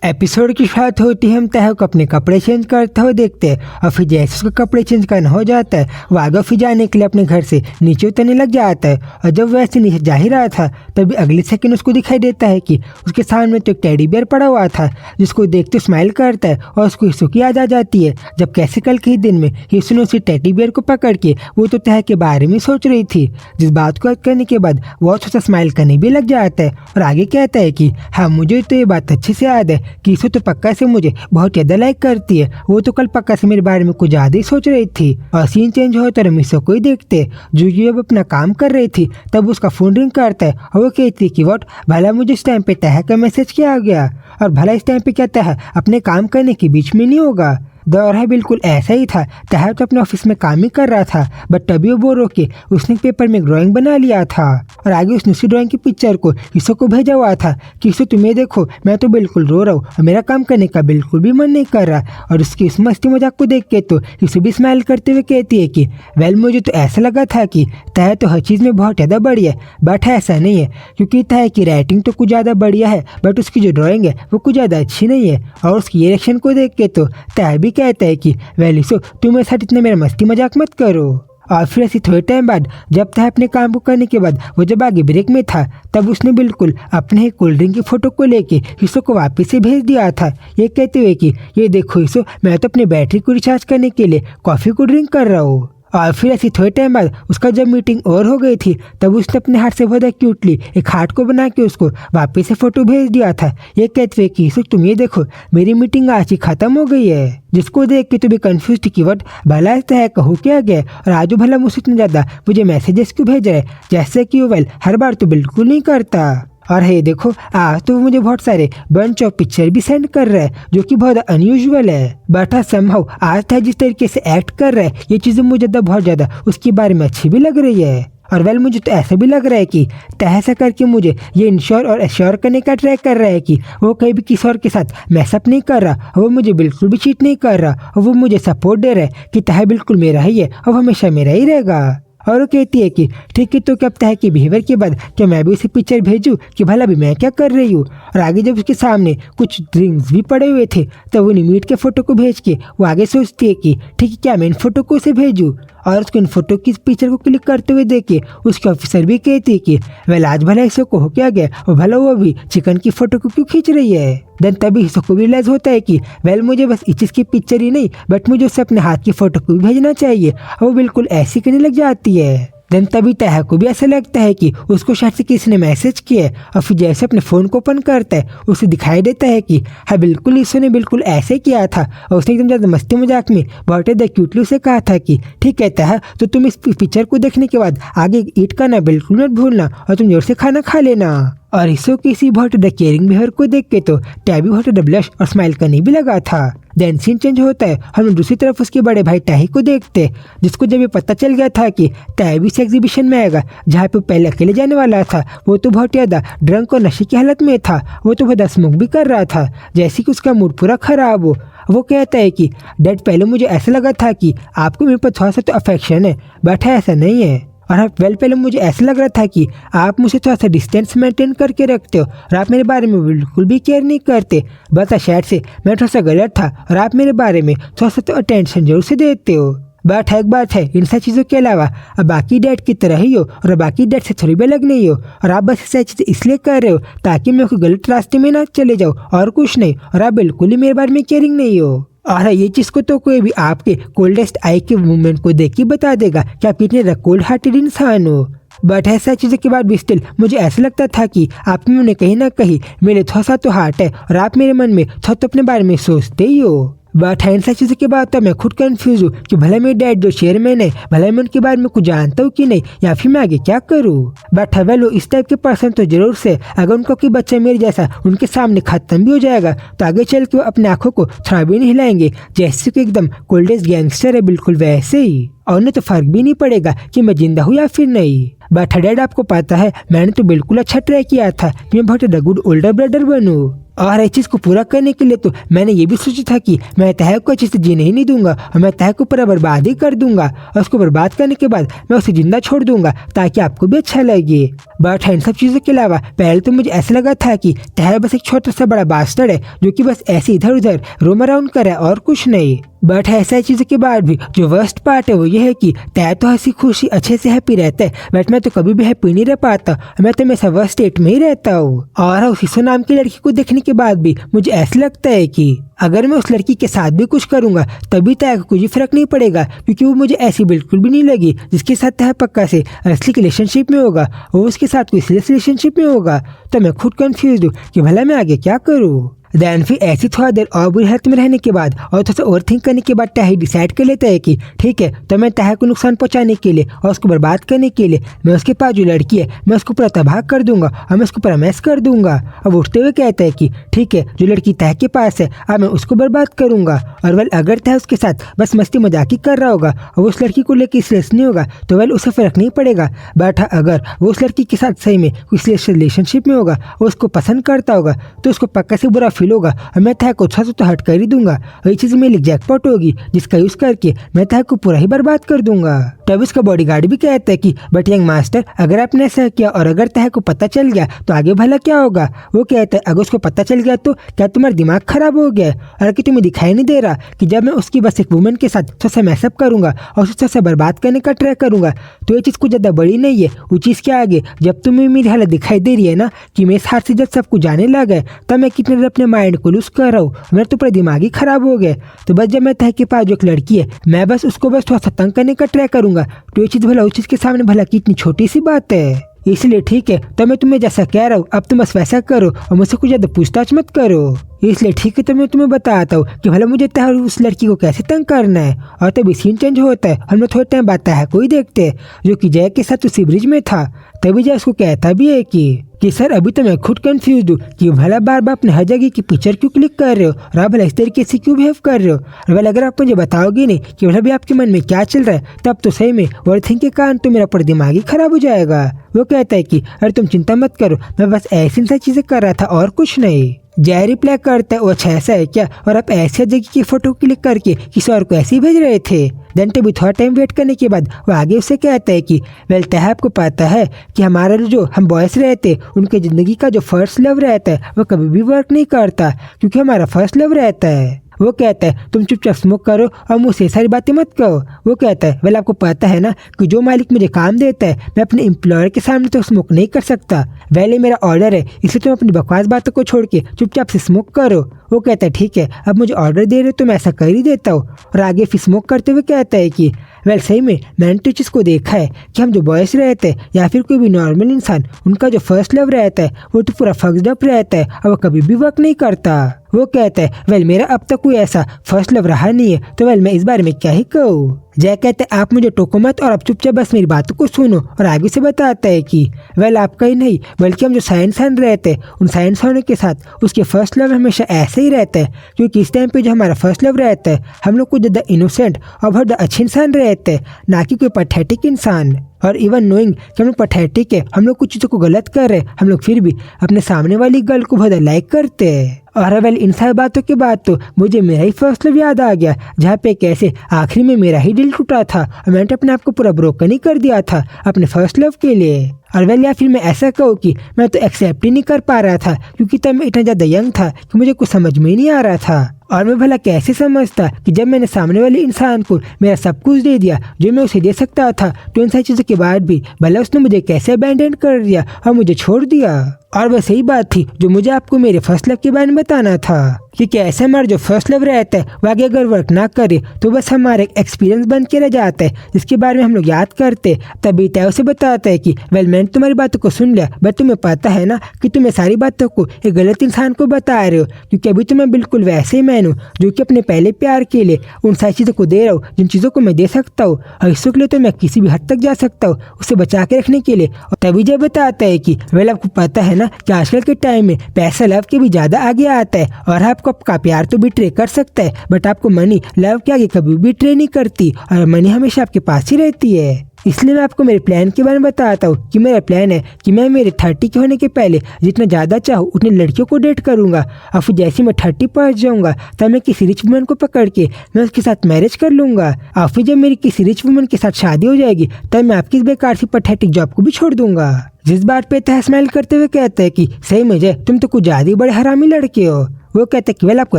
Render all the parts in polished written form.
Episode की शुरुआत होती है, हम तह को अपने कपड़े चेंज करते हुए देखते हैं और फिर जैसे उसका कपड़े चेंज करना हो जाता है वो आगे फिर जाने के लिए अपने घर से नीचे उतरने लग जाता है। और जब वैसे नीचे जा ही रहा था तभी अगले सेकंड उसको दिखाई देता है कि उसके सामने तो एक टेडी बियर पड़ा हुआ था, जिसको देखते स्माइल करता है और उसको हिस्सों की याद आ जाती है। जब कैसे कल के ही दिन में हिस्सों ने उसी टेडी बियर को पकड़ के वो तो तह के बारे में सोच रही थी, जिस बात को याद करने के बाद वो थोड़ा स्माइल करने भी लग जाता है और आगे कहता है कि हाँ मुझे तो ये बात अच्छे से याद है कि इसो तो पक्का से मुझे बहुत ज्यादा लाइक करती है, वो तो कल पक्का से मेरे बारे में कुछ ज्यादा ही सोच रही थी। और सीन चेंज हो तो मिसो को ही देखते जो जब अपना काम कर रही थी तब उसका फोन रिंग करता है और वो कहती है कि व्हाट, भला मुझे इस टाइम पे तह का मैसेज किया गया और भला इस टाइम पे क्या तह अपने काम करने के बीच में नहीं होगा। दौर है बिल्कुल ऐसा ही था। तह तो अपने ऑफिस में काम ही कर रहा था बट तभी वो बोर होके उसने पेपर में ड्राइंग बना लिया था और आगे उसने उसी ड्राइंग की पिक्चर को हिस्सों को भेजा हुआ था कि हिस्सों तुम्हें देखो मैं तो बिल्कुल रो रहा हूँ और मेरा काम करने का बिल्कुल भी मन नहीं कर रहा। और उसकी इस मस्ती मजाक को देख के तो हिस्सों भी स्माइल करते हुए कहती है कि वेल मुझे तो ऐसा लगा था कि तह तो हर चीज़ में बहुत ज़्यादा बढ़िया है बट ऐसा नहीं है, क्योंकि तह की राइटिंग तो कुछ ज़्यादा बढ़िया है बट उसकी जो ड्राइंग है वो कुछ ज़्यादा अच्छी नहीं है। और उसकी रिएक्शन को देख के तो तह भी कहता है कि वेलिसो तुम मेरे साथ इतने मेरा मस्ती मजाक मत करो। और फिर ऐसी थोड़े टाइम बाद जब तह अपने काम को करने के बाद वो जब आगे ब्रेक में था तब उसने बिल्कुल अपने ही कोल्ड ड्रिंक की फोटो को लेके हिस्सों को वापस से भेज दिया था, ये कहते हुए कि ये देखो हिस्सों मैं तो अपनी बैटरी को रिचार्ज करने के लिए कॉफ़ी को ड्रिंक कर रहा हूँ। और फिर ऐसी थोड़े टाइम बाद उसका जब मीटिंग ओवर हो गई थी तब उसने अपने हाथ से बहुत क्यूटली एक हार्ट को बना के उसको वापस से फोटो भेज दिया था, ये कहते हुए कि तुम ये देखो मेरी मीटिंग आज ही खत्म हो गई है। जिसको देख के तो भी कंफ्यूज कि वट भला है कहूँ क्या गया और आजू भला मुझसे इतना ज़्यादा मुझे मैसेजेस क्यों भेज रहे हैं, जैसे कि वेल हर बार तो बिल्कुल नहीं करता। और है देखो आज तो मुझे बहुत सारे बंच ऑफ पिक्चर भी सेंड कर रहा है जो कि बहुत अनयूजुअल है बट समहाउ आज था जिस तरीके से एक्ट कर रहा है ये चीज़ें मुझे बहुत ज़्यादा उसके बारे में अच्छी भी लग रही है। और वेल मुझे तो ऐसा भी लग रहा है कि तह ऐसा करके मुझे ये इंश्योर और एश्योर करने का ट्राई कर रहा है कि वो कहीं भी किसी और के साथ मैसअप नहीं कर रहा और वो मुझे बिल्कुल भी चीट नहीं कर रहा और वो मुझे सपोर्ट दे रहा है कि तह बिल्कुल मेरा ही है और हमेशा मेरा ही रहेगा। और वो कहती है कि ठीक है तो क्या तह के बिहेवियर के बाद क्या मैं भी उसे पिक्चर भेजूँ कि भला भी मैं क्या कर रही हूँ। और आगे जब उसके सामने कुछ ड्रिंक्स भी पड़े हुए थे तब वो मीट के फोटो को भेज के वो आगे सोचती है कि ठीक है क्या मैं इन फोटो को उसे भेजूँ। और उसको इन फोटो की पिक्चर को क्लिक करते हुए देख के उसके ऑफिसर भी कहती है कि वेल आज भला हिस्सों को हो क्या गया और भला वो भी चिकन की फोटो को क्यों खींच रही है। देन तभी हिस्सों को भी रियलाइज होता है कि वेल मुझे बस इस चीज़ की पिक्चर ही नहीं बट मुझे उससे अपने हाथ की फोटो को भी भेजना चाहिए और वो बिल्कुल ऐसी करने लग जाती है। देन तभी तह को भी ऐसा लगता है कि उसको शायद से किसी ने मैसेज किया है और फिर जैसे अपने फ़ोन को ओपन करता है उसे दिखाई देता है कि हाँ बिल्कुल इसने ने बिल्कुल ऐसे किया था और उसने एकदम ज़्यादा मस्ती मजाक में बहुत ज़्यादा क्यूटली उसे कहा था कि ठीक है तह तो तुम इस पिक्चर को देखने के बाद आगे ईट करना बिल्कुल मत भूलना और तुम जोर से खाना खा लेना। और इसो किसी बहुत ज़्यादा केयरिंग बिहेवियर को देख के तो टैबी बहुत ज़्यादा ब्लश और स्माइल करने भी लगा था। देन सीन चेंज होता है, हम दूसरी तरफ उसके बड़े भाई टाही को देखते जिसको जब ये पता चल गया था कि टाही इस एग्जीबिशन में आएगा जहाँ पे पहले अकेले जाने वाला था वो तो बहुत ज़्यादा ड्रंक और नशे की हालत में था, वो तो बहुत स्मोक भी कर रहा था जैसे कि उसका मूड पूरा खराब हो। वो कहता है कि डैड पहले मुझे ऐसा लगा था कि आपको मेरे पर थोड़ा सा तो अफेक्शन है बट ऐसा नहीं है। और वेल पहले मुझे ऐसा लग रहा था कि आप मुझे थोड़ा सा डिस्टेंस मेंटेन करके रखते हो और आप मेरे बारे में बिल्कुल भी केयर नहीं करते, बस शायद से मैं थोड़ा सा गलत था और आप मेरे बारे में थोड़ा सा तो अटेंशन जरूर से देते हो। बट एक बात है इन सब चीज़ों के अलावा अब बाकी डैड की तरह ही हो और बाकी डैड से थोड़ी भी अलग नहीं हो और आप बस ऐसी चीज़ें इसलिए कर रहे हो ताकि मैं कोई गलत रास्ते में ना चले जाऊँ और कुछ नहीं, और आप बिल्कुल ही मेरे बारे में केयरिंग नहीं हो। और ये चीज़ को तो कोई भी आपके कोल्डेस्ट आई के मूवमेंट को देख के बता देगा कि आप कितने कोल्ड हार्टेड इंसान हो। बट ऐसा चीज़ों के बाद भी स्टिल मुझे ऐसा लगता था कि आप में उन्हें कहीं ना कहीं मेरे थोड़ा सा तो हार्ट है और आप मेरे मन में थोड़ा तो अपने बारे में सोचते ही हो। बट इन सब चीज़ों के बाद तो मैं खुद कंफ्यूज हूँ कि भला मेरे डैड जो चेयरमैन है भला मैं उनके बारे में कुछ जानता हूँ कि नहीं या फिर मैं आगे क्या करूँ। बट वेल इस टाइप के पर्सन तो जरूर से अगर उनको कोई बच्चा मेरे जैसा उनके सामने खत्म भी हो जाएगा तो आगे चल के वो अपने आँखों को थोड़ा भी नहीं हिलाएंगे, जैसे कि एकदम कोल्डेस्ट गैंगस्टर है बिल्कुल वैसे ही, और उन्हें तो फर्क भी नहीं पड़ेगा कि मैं जिंदा हूँ या फिर नहीं। बट डैड आपको पता है मैंने तो बिल्कुल अच्छा ट्राई किया था कि मैं बहुत गुड ओल्डर ब्रदर बनूँ। और इस चीज को पूरा करने के लिए तो मैंने ये भी सोचा था कि मैं तहक को अच्छे से जीने ही नहीं दूंगा और मैं तहक को पूरा बर्बाद ही कर दूंगा और उसको बर्बाद करने के बाद मैं उसे जिंदा छोड़ दूंगा ताकि आपको भी अच्छा लगे। बट इन सब चीजों के अलावा पहले तो मुझे ऐसा लगा था कि तहक बस एक छोटा सा बड़ा बास्टर्ड है जो कि बस ऐसे इधर उधर रोम अराउंड कर रहा है और कुछ नहीं। बट ऐसा चीजों के बाद भी जो वर्स्ट पार्ट है वो ये है कि तय तो हंसी खुशी अच्छे से हैप्पी रहता है, बट मैं तो कभी भी हैप्पी नहीं रह पाता। मैं तो हमेशा वर्स्ट स्टेट में ही रहता हूँ। और उस हिस्सो नाम की लड़की को देखने के बाद भी मुझे ऐसा लगता है कि अगर मैं उस लड़की के साथ भी कुछ करूंगा तभी तय को कुछ फर्क नहीं पड़ेगा, क्योंकि वो मुझे ऐसी बिल्कुल भी नहीं लगी जिसके साथ तय पक्का से असली रिलेशनशिप में होगा और उसके साथ कोई सीरियस रिलेशनशिप में होगा। तो मैं खुद कंफ्यूज हूँ कि भला मैं आगे क्या करूँ। देन फिर ऐसी थोड़ा देर और बुरी हालत में रहने के बाद और थोड़ा सा ओवर थिंक करने के बाद ताही डिसाइड कर लेता है कि ठीक है, तो मैं ताही को नुकसान पहुंचाने के लिए और उसको बर्बाद करने के लिए मैं उसके पास जो लड़की है मैं उसको पूरा तबाह कर दूंगा और मैं उसको पूरा मैस कर दूंगा। अब उठते हुए कहता है कि ठीक है, जो लड़की ताही के पास है अब मैं उसको बर्बाद करूंगा। और वेल अगर ताही उसके साथ बस मस्ती मजाक ही कर रहा होगा और उस लड़की को लेकर सीरियस नहीं होगा तो वेल उसे फर्क नहीं पड़ेगा। बट अगर वो उस लड़की के साथ सही में कोई रिलेशनशिप में होगा और उसको पसंद करता होगा तो उसको पक्का से बुरा फील होगा और मैं तह को थोड़ा सा तो हट कर ही दूंगा और ये चीज मेरी जैकपॉट होगी जिसका यूज करके मैं तह को पूरा ही बर्बाद कर दूंगा। तब उसका बॉडीगार्ड भी कहता है कि बट यंग मास्टर, अगर आपने ऐसा किया और अगर तह को पता चल गया तो आगे भला क्या होगा। वो कहता है अगर उसको पता चल गया तो क्या तुम्हारा दिमाग खराब हो गया और कि तुम्हें दिखाई नहीं दे रहा कि जब मैं उसकी बस एक वुमेन के साथ थोड़ा सा मैसअप करूंगा और उसे थोड़ा सा बर्बाद करने का ट्राई करूंगा तो ये चीज कुछ ज्यादा बड़ी नहीं है। वो चीज के आगे जब तुम्हें मेरी हालत दिखाई दे रही है ना कि मैं इस हाथ से जब सब कुछ जाने लगा है तब मैं कितने देर अपने माइंड को लूज कर रहा हूँ, मेरा तो पूरा दिमाग ही खराब हो गया। तो बस जब मैं तह के पास जो एक लड़की है मैं बस उसको बस थोड़ा सा तंग करने का ट्राई करूंगा तो ये चीज भला उस चीज के सामने भला कितनी छोटी सी बात है। इसलिए ठीक है, तो मैं तुम्हें जैसा कह रहा हूँ अब तुम बस वैसा करो और मुझसे कुछ ज्यादा पूछताछ मत करो। इसलिए ठीक है, तो मैं तुम्हें बताता हूँ कि भला मुझे तह उस लड़की को कैसे तंग करना है। और तभी सीन चेंज होता है, हम लोग थोड़े टाइम बाद तह कोई देखते हैं जो कि जय के साथ उसी ब्रिज में था। तभी जय उसको कहता भी है कि सर अभी तो मैं खुद कंफ्यूज हूँ कि भला बार बार अपने हर जगह की पिक्चर क्यों क्लिक कर रहे हो और आप भला इस तरीके से क्यों बिहेव कर रहे हो। और भला अगर आप मुझे बताओगे नहीं कि भला भी आपके मन में क्या चल रहा है तब तो सही में ओवरथिंक के कारण तो मेरा पूरा दिमाग ही खराब हो जाएगा। वो कहता है कि अरे तुम चिंता मत करो, मैं बस ऐसी सा चीजें कर रहा था और कुछ नहीं। जय रिप्लाई करता है, अच्छा ऐसा है क्या, और आप ऐसे जगह की फोटो क्लिक करके किसी और को ऐसे ही भेज रहे थे। देन तभी थोड़ा टाइम वेट करने के बाद वो आगे उससे कहता है कि वेल तह आपको पता है कि हमारा जो हम बॉयज रहते उनके जिंदगी का जो फर्स्ट लव रहता है वो कभी भी वर्क नहीं करता क्योंकि हमारा फर्स्ट लव रहता है। वो कहता है तुम चुपचाप स्मोक करो और मुझसे सारी बातें मत कहो। वो कहता है वेल आपको पता है ना कि जो मालिक मुझे काम देता है मैं अपने एम्प्लॉयर के सामने तो स्मोक नहीं कर सकता। वेल ये मेरा ऑर्डर है, इसलिए तुम अपनी बकवास बातों को छोड़ के चुपचाप से स्मोक करो। वो कहता है ठीक है, अब मुझे ऑर्डर दे रहे हो तो मैं ऐसा कर ही देता हूँ। और आगे फिर स्मोक करते हुए कहता है कि वेल सही में मैंने तो चीज़ को देखा है कि हम जो बॉयज रहते हैं या फिर कोई भी नॉर्मल इंसान उनका जो फर्स्ट लव रहता है वो तो पूरा फक्स्ड अप रहता है और वो कभी भी वर्क नहीं करता। वो कहता है वेल मेरा अब तक कोई ऐसा फर्स्ट लव रहा नहीं है तो वेल मैं इस बारे में क्या ही कहूँ। जय कहते हैं आप मुझे टोको मत और आप चुपचाप बस मेरी बातों को सुनो। और आगे से बताता है कि वेल आपका ही नहीं बल्कि हम जो साइंसदान रहते हैं उन साइंस होने के साथ उसके फर्स्ट लव हमेशा ऐसे ही रहता है क्योंकि इस टाइम पे जो हमारा फर्स्ट लव रहता है हम लोग कुछ ज़्यादा इनोसेंट और बहुत ज़्यादा अच्छे इंसान रहते हैं, ना कि कोई पैथेटिक इंसान। और इवन नोइंग कि हम लोग पैथेटिक है, हम लोग कुछ चीज़ों को गलत कर रहे हैं, हम लोग फिर भी अपने सामने वाली गर्ल को बहुत लाइक करते हैं। और वेल इन सारी बातों के बाद तो मुझे मेरा ही फर्स्ट लव याद आ गया जहाँ पे कैसे आखिरी में मेरा ही दिल टूटा था और मैंने अपने आप को पूरा ब्रोकन ही कर दिया था अपने फर्स्ट लव के लिए। और वेल या फिर मैं ऐसा कहूँ कि मैं तो एक्सेप्ट ही नहीं कर पा रहा था क्योंकि तब मैं इतना ज़्यादा यंग था कि मुझे कुछ समझ में ही नहीं आ रहा था। और मैं भला कैसे समझता कि जब मैंने सामने वाले इंसान को मेरा सब कुछ दे दिया जो मैं उसे दे सकता था तो इन सारी चीज़ों के बाद भी भला उसने मुझे कैसे अबैंडन कर दिया और मुझे छोड़ दिया। और वह सही बात थी जो मुझे आपको मेरे फर्स्ट लव के बारे में बताना था कि कैसे हमारा जो फर्स्ट लव रहता है वो आगे अगर वर्क ना करे तो बस हमारा एक एक्सपीरियंस बन के रह जाता है जिसके बारे में हम लोग याद करते। तभी तय उसे बताता है कि वेल मैंने तुम्हारी बातों को सुन लिया बट तुम्हें पता है ना कि तुम्हें सारी बातों को एक गलत इंसान को बता रहे हो क्योंकि अभी तो मैं बिल्कुल वैसे ही मैन हूँ जो कि अपने पहले प्यार के लिए उन सारी चीज़ों को दे रहा हूँ जिन चीज़ों को मैं दे सकता हूँ और इसके लिए तो मैं किसी भी हद तक जा सकता हूँ उसे बचा के रखने के लिए। और तभी जब बताता है कि वेल आपको पता है ना कि आजकल के टाइम में पैसा लव के भी ज़्यादा आगे आता है और आपका प्यार तो बिट्रे कर सकता है बट आपको मनी लव के आगे कभी बिट्रे नहीं करती और मनी हमेशा आपके पास ही रहती है। इसलिए मैं आपको मेरे प्लान के बारे में बताता हूँ कि मेरा प्लान है कि मैं मेरे 30 के होने के पहले जितना ज़्यादा चाहूँ उतनी लड़कियों को डेट करूँगा और फिर जैसे मैं 30 पहुँच जाऊँगा तब मैं किसी रिच वुमन को पकड़ के मैं उसके साथ मैरिज कर लूँगा और फिर जब मेरी किसी रिच वुमन के साथ शादी हो जाएगी तब मैं आपकी इस बेकार सी पैथेटिक जॉब को भी छोड़ दूंगा। जिस बात पे तह स्माइल करते हुए कहता है कि सही में जय तुम तो कुछ ज़्यादा ही बड़े हरामी लड़के हो। वो कहता है कि वेल आपको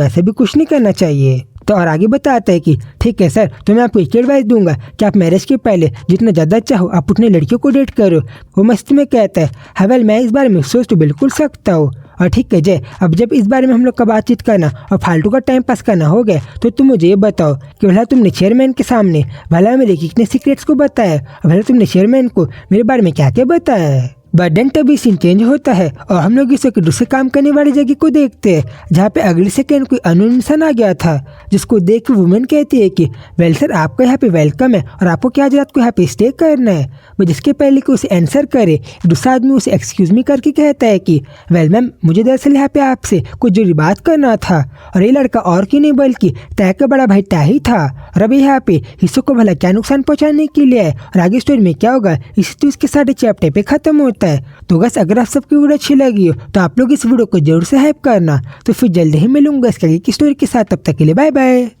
ऐसे भी कुछ नहीं करना चाहिए। तो और आगे बताता है कि ठीक है सर, तो मैं आपको एक एडवाइस दूंगा कि आप मैरिज के पहले जितना ज़्यादा चाहो आप उतने लड़कियों को डेट करो। वो मस्ती में कहता है हाँ वेल मैं इस बारे में सोच तो बिल्कुल सकता हूँ। और ठीक है जय, अब जब इस बारे में हम लोग का बातचीत करना और फालतू का टाइम पास करना हो गया तो तुम मुझे ये बताओ कि भला तुमने चेयरमैन के सामने भला मेरे कितने सीक्रेट्स को बताया और भला तुमने चेयरमैन को मेरे बारे में क्या क्या बताया है। बट देन तभी सीन चेंज होता है और हम लोग इसे दूसरे काम करने वाली जगह को देखते हैं जहाँ पे अगले सेकेंड कोई अननोन इंसान आ गया था जिसको देख के वुमेन कहती है कि वेल सर आपका यहाँ पे वेलकम है और आपको क्या आज रात को यहाँ पे स्टे करना है। वो जिसके पहले कि उसे आंसर करे दूसरा आदमी उसे एक्सक्यूज मी करके कहता है कि वेल मैम मुझे दरअसल यहाँ पे आपसे कुछ जरूरी बात करना था। और ये लड़का और क्यों नहीं बल्कि तय का बड़ा भाई तय ही था और अभी यहाँ पे हिस्सों को भला क्या नुकसान पहुँचाने के लिए है और आगे स्टोरी में क्या होगा इसी तो इसके सारे चैप्टर पे खत्म होता है। तो बस अगर आप सबकी वीडियो अच्छी लगी हो तो आप लोग इस वीडियो को जरूर से हाइप करना। तो फिर जल्दी ही मिलूंगा इसके आगे की स्टोरी के साथ, तब तक के लिए बाय बाय।